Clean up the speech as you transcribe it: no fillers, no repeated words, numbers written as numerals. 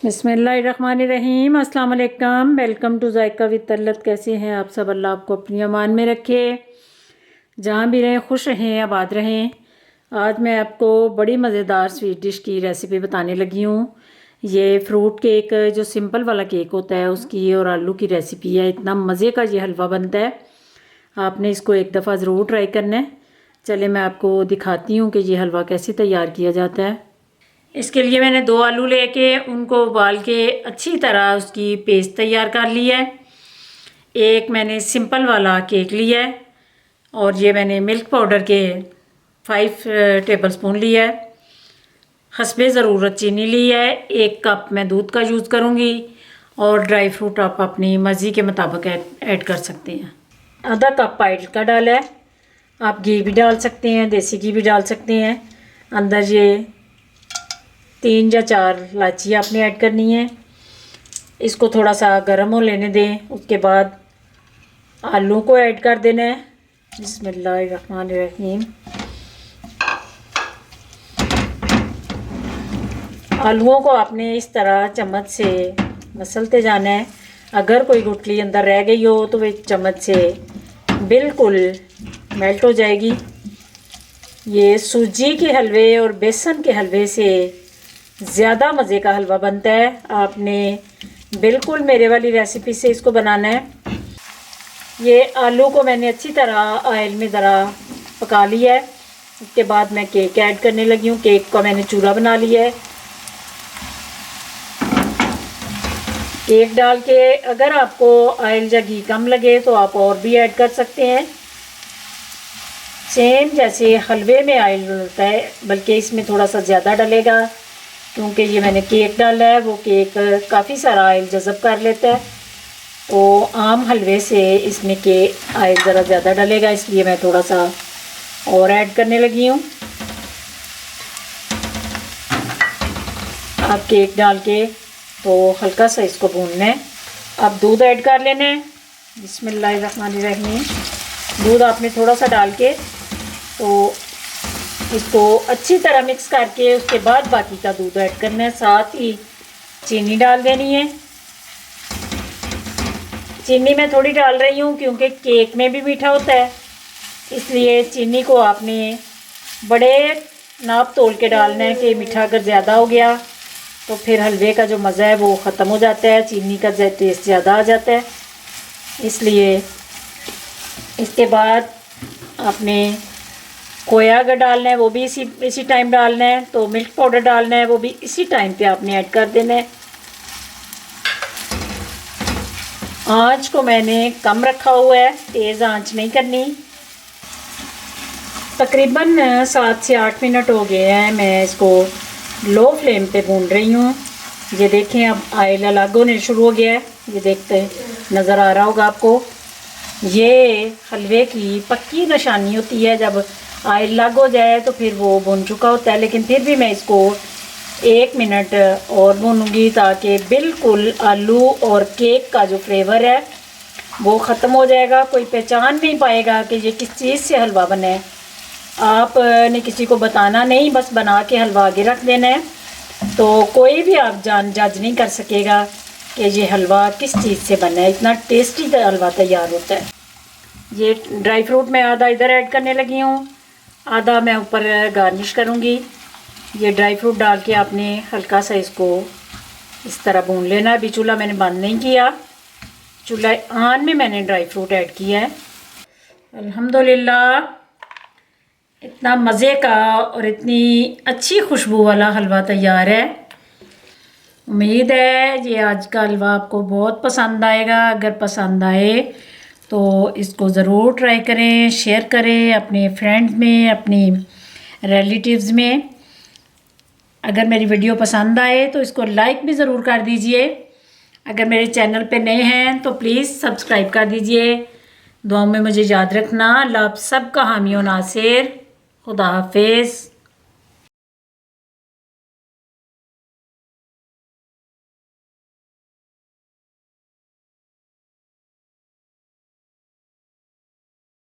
बिस्मिल्लाहिर्रहमानिर्रहीम, अस्सलाम वालेकुम। Welcome to Zaika with Talat. कैसे हैं आप सब? अल्लाह आपको अपनी अमान में रखे, जहाँ भी रहें खुश रहें, आबाद रहें। आज मैं आपको बड़ी मज़ेदार स्वीट डिश की रेसिपी बताने लगी हूँ। ये फ्रूट केक, जो सिंपल वाला केक होता है उसकी और आलू की रेसिपी है। इतना मज़े का ये हलवा बनता है, आपने इसको एक दफ़ा ज़रूर ट्राई करना है। चले मैं आपको दिखाती हूँ कि ये हलवा कैसे तैयार किया जाता है। इसके लिए मैंने 2 आलू लेके उनको उबाल के अच्छी तरह उसकी पेस्ट तैयार कर ली है। एक मैंने सिंपल वाला केक लिया है और ये मैंने मिल्क पाउडर के 5 टेबलस्पून लिया है। हस्बे ज़रूरत चीनी ली है। 1 कप मैं दूध का यूज़ करूँगी और ड्राई फ्रूट आप अपनी मर्ज़ी के मुताबिक ऐड कर सकते हैं। आधा कप ऑयल का डाला है। आप घी भी डाल सकते हैं, देसी घी भी डाल सकते हैं। अंदर ये 3 या 4 इलायची आपने ऐड करनी है। इसको थोड़ा सा गर्म हो लेने दें। उसके बाद आलू को ऐड कर देना है। बिस्मिल्लाहिर्रहमानिर्रहीम। आलूओं को आपने इस तरह चम्मच से मसलते जाना है। अगर कोई गुठली अंदर रह गई हो तो वे चम्मच से बिल्कुल मेल्ट हो जाएगी। ये सूजी के हलवे और बेसन के हलवे से ज़्यादा मज़े का हलवा बनता है। आपने बिल्कुल मेरे वाली रेसिपी से इसको बनाना है। ये आलू को मैंने अच्छी तरह ऑयल में ज़रा पका लिया है। उसके बाद मैं केक ऐड करने लगी हूँ। केक का मैंने चूरा बना लिया है। केक डाल के अगर आपको ऑयल या घी कम लगे तो आप और भी ऐड कर सकते हैं। सेम जैसे हलवे में ऑयल होता है, बल्कि इसमें थोड़ा सा ज़्यादा डलेगा क्योंकि ये मैंने केक डाला है। वो केक काफ़ी सारा ऑयल जज़ब कर लेता है, तो आम हलवे से इसमें के ऑयल ज़रा ज़्यादा डलेगा, इसलिए मैं थोड़ा सा और ऐड करने लगी हूँ। अब केक डाल के तो हल्का सा इसको भूनना है। अब दूध ऐड कर लेना है। बिस्मिल्लाहिर्रहमानिर्रहीम। दूध आपने थोड़ा सा डाल के तो इसको अच्छी तरह मिक्स करके उसके बाद बाकी का दूध ऐड करना है। साथ ही चीनी डाल देनी है। चीनी मैं थोड़ी डाल रही हूँ क्योंकि केक में भी मीठा होता है, इसलिए चीनी को आपने बड़े नाप तोल के डालना है कि मीठा अगर ज़्यादा हो गया तो फिर हलवे का जो मज़ा है वो ख़त्म हो जाता है, चीनी का टेस्ट ज़्यादा आ जाता है। इसलिए इसके बाद आपने खोया अगर डालना है वो भी इसी टाइम डालना है। तो मिल्क पाउडर डालना है वो भी इसी टाइम पे आपने ऐड कर देना है। आंच को मैंने कम रखा हुआ है, तेज़ आंच नहीं करनी। तकरीबन 7 से 8 मिनट हो गए हैं मैं इसको लो फ्लेम पे भून रही हूँ। ये देखें अब ऑयल अलग होने शुरू हो गया है। ये देखते नज़र आ रहा होगा आपको। ये हलवे की पक्की निशानी होती है, जब ऑयल लग हो जाए तो फिर वो भुन चुका होता है। लेकिन फिर भी मैं इसको 1 मिनट और भूनूंगी ताकि बिल्कुल आलू और केक का जो फ्लेवर है वो ख़त्म हो जाएगा। कोई पहचान नहीं पाएगा कि ये किस चीज़ से हलवा बना है। आपने किसी को बताना नहीं, बस बना के हलवा आगे रख देना है, तो कोई भी आप जज नहीं कर सकेगा कि ये हलवा किस चीज़ से बना है। इतना टेस्टी हलवा तैयार होता है। ये ड्राई फ्रूट मैं आधा इधर ऐड करने लगी हूँ, आधा मैं ऊपर गार्निश करूँगी। ये ड्राई फ्रूट डाल के आपने हल्का सा इसको इस तरह भून लेना है। अभी चूल्हा मैंने बंद नहीं किया, चूल्हा ऑन में मैंने ड्राई फ्रूट ऐड किया है। अल्हम्दुलिल्लाह इतना मज़े का और इतनी अच्छी खुशबू वाला हलवा तैयार है। उम्मीद है ये आज का हलवा आपको बहुत पसंद आएगा। अगर पसंद आए तो इसको ज़रूर ट्राई करें, शेयर करें अपने फ्रेंड्स में, अपनी रिलेटिव्स में। अगर मेरी वीडियो पसंद आए तो इसको लाइक भी ज़रूर कर दीजिए। अगर मेरे चैनल पे नए हैं तो प्लीज़ सब्सक्राइब कर दीजिए। दुआओं में मुझे याद रखना। अल्लाह आप सबका हामी और नासिर। खुदा हाफिज़।